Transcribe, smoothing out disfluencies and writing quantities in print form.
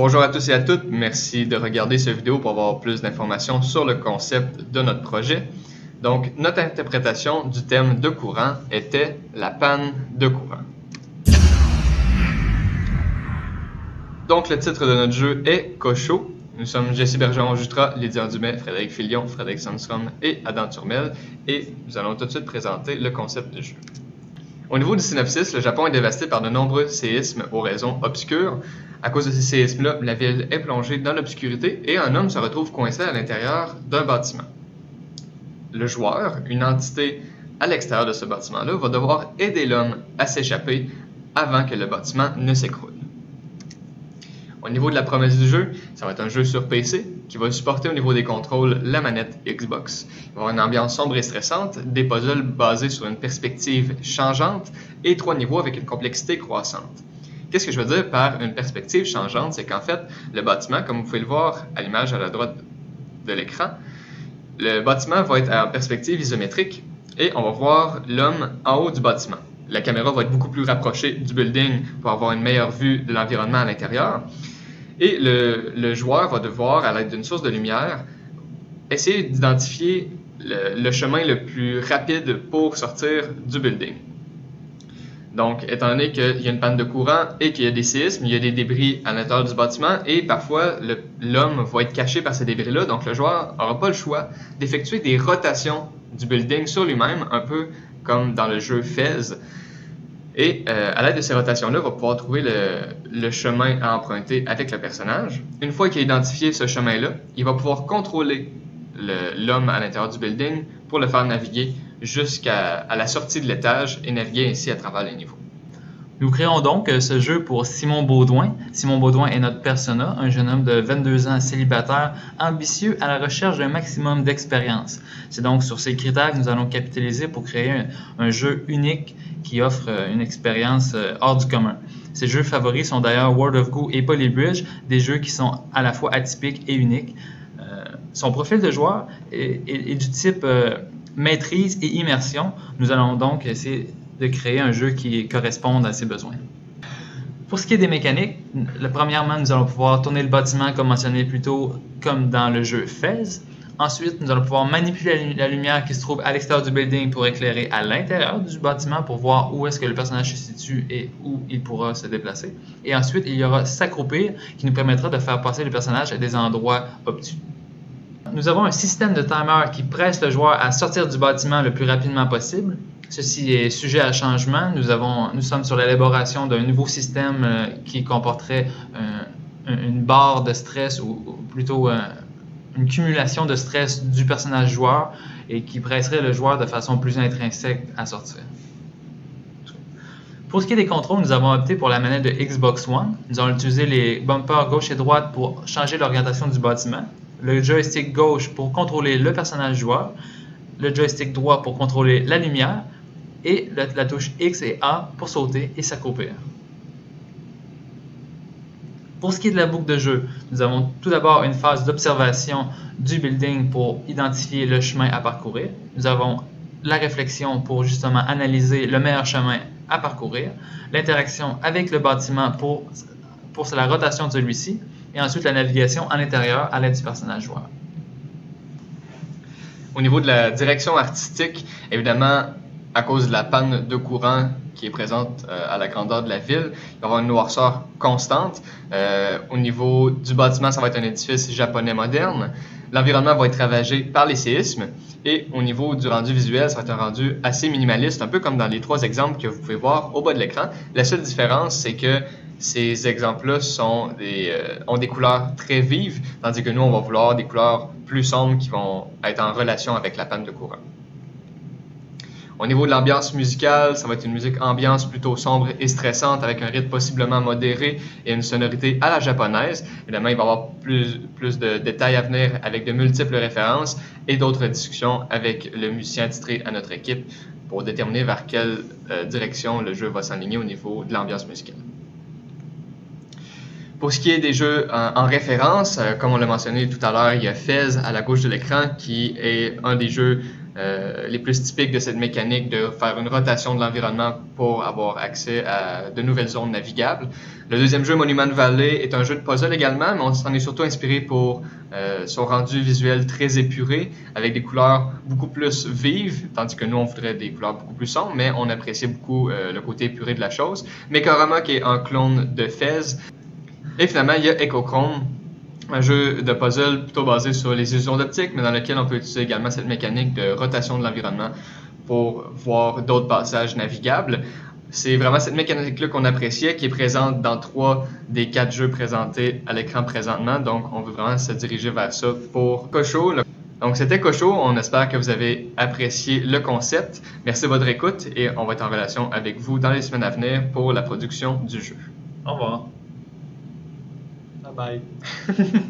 Bonjour à tous et à toutes, merci de regarder cette vidéo pour avoir plus d'informations sur le concept de notre projet. Donc, notre interprétation du thème de courant était la panne de courant. Donc, le titre de notre jeu est Cochot. Nous sommes Jesse Bergeron-Jutras, Lydia Dumais, Frédéric Filion, Frédéric Sandstrom et Adam Turmel, et nous allons tout de suite présenter le concept du jeu. Au niveau du synopsis, le Japon est dévasté par de nombreux séismes aux raisons obscures. À cause de ces séismes-là, la ville est plongée dans l'obscurité et un homme se retrouve coincé à l'intérieur d'un bâtiment. Le joueur, une entité à l'extérieur de ce bâtiment-là, va devoir aider l'homme à s'échapper avant que le bâtiment ne s'écroule. Au niveau de la promesse du jeu, ça va être un jeu sur PC qui va supporter au niveau des contrôles la manette Xbox. Il va avoir une ambiance sombre et stressante, des puzzles basés sur une perspective changeante et 3 niveaux avec une complexité croissante. Qu'est-ce que je veux dire par une perspective changeante? C'est qu'en fait, le bâtiment, comme vous pouvez le voir à l'image à la droite de l'écran, le bâtiment va être en perspective isométrique et on va voir l'homme en haut du bâtiment. La caméra va être beaucoup plus rapprochée du building pour avoir une meilleure vue de l'environnement à l'intérieur. Et le joueur va devoir, à l'aide d'une source de lumière, essayer d'identifier le chemin le plus rapide pour sortir du building. Donc, étant donné qu'il y a une panne de courant et qu'il y a des séismes, il y a des débris à l'intérieur du bâtiment et parfois l'homme va être caché par ces débris-là, donc le joueur n'aura pas le choix d'effectuer des rotations du building sur lui-même, un peu comme dans le jeu Fez. Et à l'aide de ces rotations-là, il va pouvoir trouver le chemin à emprunter avec le personnage. Une fois qu'il a identifié ce chemin-là, il va pouvoir contrôler l'homme à l'intérieur du building pour le faire naviguer jusqu'à la sortie de l'étage et naviguer ainsi à travers les niveaux. Nous créons donc ce jeu pour Simon Baudouin. Simon Baudouin est notre persona, un jeune homme de 22 ans célibataire, ambitieux à la recherche d'un maximum d'expérience. C'est donc sur ces critères que nous allons capitaliser pour créer un jeu unique qui offre une expérience hors du commun. Ses jeux favoris sont d'ailleurs World of Goo et Polybridge, des jeux qui sont à la fois atypiques et uniques. Son profil de joueur est du type maîtrise et immersion. Nous allons donc essayer de créer un jeu qui corresponde à ses besoins. Pour ce qui est des mécaniques, premièrement, nous allons pouvoir tourner le bâtiment comme mentionné plus tôt, comme dans le jeu Fez. Ensuite, nous allons pouvoir manipuler la lumière qui se trouve à l'extérieur du building pour éclairer à l'intérieur du bâtiment pour voir où est-ce que le personnage se situe et où il pourra se déplacer. Et ensuite, il y aura s'accroupir qui nous permettra de faire passer le personnage à des endroits obtus. Nous avons un système de timer qui presse le joueur à sortir du bâtiment le plus rapidement possible. Ceci est sujet à changement. Nous sommes sur l'élaboration d'un nouveau système qui comporterait une barre de stress ou plutôt une cumulation de stress du personnage joueur et qui presserait le joueur de façon plus intrinsèque à sortir. Pour ce qui est des contrôles, nous avons opté pour la manette de Xbox One. Nous allons utiliser les bumpers gauche et droite pour changer l'orientation du bâtiment, le joystick gauche pour contrôler le personnage joueur, le joystick droit pour contrôler la lumière et la touche X et A pour sauter et s'accroupir. Pour ce qui est de la boucle de jeu, nous avons tout d'abord une phase d'observation du building pour identifier le chemin à parcourir. Nous avons la réflexion pour justement analyser le meilleur chemin à parcourir, l'interaction avec le bâtiment pour la rotation de celui-ci, et ensuite la navigation à l'intérieur à l'aide du personnage joueur. Au niveau de la direction artistique, évidemment, à cause de la panne de courant qui est présente à la grandeur de la ville, il va y avoir une noirceur constante. Au niveau du bâtiment, ça va être un édifice japonais moderne. L'environnement va être ravagé par les séismes. Et au niveau du rendu visuel, ça va être un rendu assez minimaliste, un peu comme dans les 3 exemples que vous pouvez voir au bas de l'écran. La seule différence, c'est que ces exemples-là ont des couleurs très vives, tandis que nous, on va vouloir des couleurs plus sombres qui vont être en relation avec la panne de courant. Au niveau de l'ambiance musicale, ça va être une musique ambiance plutôt sombre et stressante avec un rythme possiblement modéré et une sonorité à la japonaise. Évidemment, il va y avoir plus de détails à venir avec de multiples références et d'autres discussions avec le musicien attitré à notre équipe pour déterminer vers quelle direction le jeu va s'enligner au niveau de l'ambiance musicale. Pour ce qui est des jeux en référence, comme on l'a mentionné tout à l'heure, il y a Fez à la gauche de l'écran qui est un des jeux les plus typiques de cette mécanique de faire une rotation de l'environnement pour avoir accès à de nouvelles zones navigables. Le deuxième jeu, Monument Valley, est un jeu de puzzle également, mais on s'en est surtout inspiré pour son rendu visuel très épuré, avec des couleurs beaucoup plus vives, tandis que nous, on voudrait des couleurs beaucoup plus sombres, mais on appréciait beaucoup le côté épuré de la chose. Mekorama, qui est un clone de Fez. Et finalement, il y a Echochrome, un jeu de puzzle plutôt basé sur les illusions d'optique, mais dans lequel on peut utiliser également cette mécanique de rotation de l'environnement pour voir d'autres passages navigables. C'est vraiment cette mécanique-là qu'on appréciait, qui est présente dans 3 des 4 jeux présentés à l'écran présentement, donc on veut vraiment se diriger vers ça pour Kosho. Donc c'était Kosho, on espère que vous avez apprécié le concept. Merci de votre écoute et on va être en relation avec vous dans les semaines à venir pour la production du jeu. Au revoir. Bye bye.